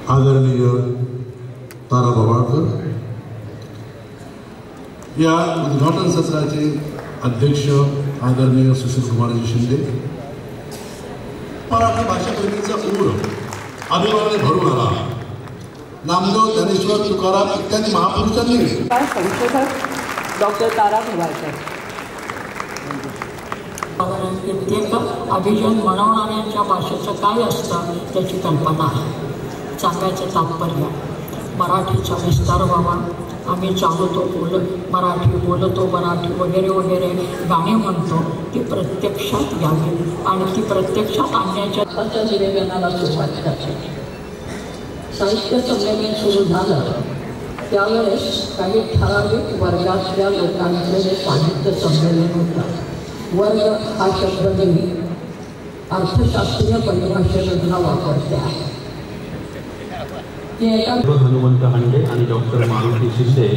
आदरणीय तारा भवाळकर, या उद्घाटन सत्राचे अध्यक्ष आदरणीय सुशील कुमारजी शिंदे, मराठी भाषाप्रेमीचा ऊर अभिमानाने भरून आला। नामदेव, ज्ञानेश्वर, तुकाराम इत्यादी महापुरुषांनी संशोधक डॉक्टर तारा भवाळकर प्रत्येक अभिजन बनवणाऱ्यांच्या भाषेचं काय असतं त्याची कल्पना आहे। सांगायचं तात्पर्य, मराठीचा विस्तार व्हावा, आम्ही चालतो मराठी, बोलतो मराठी वगैरे वगैरे गाणे म्हणतो, ती प्रत्यक्षात यावी आणि ती प्रत्यक्षात आणण्याच्या निवेदनाला सुरुवात करते। साहित्य संमेलन सुरू झालं त्यावेळेस काही ठराविक वर्गातल्या लोकांचं हे साहित्य संमेलन होतं। वर्ग हा शब्द मी अर्थशास्त्रीय परिभाषेमधला वापरते आहे। हनुमंत हांडे आणि डॉक्टर मारुती शिंदे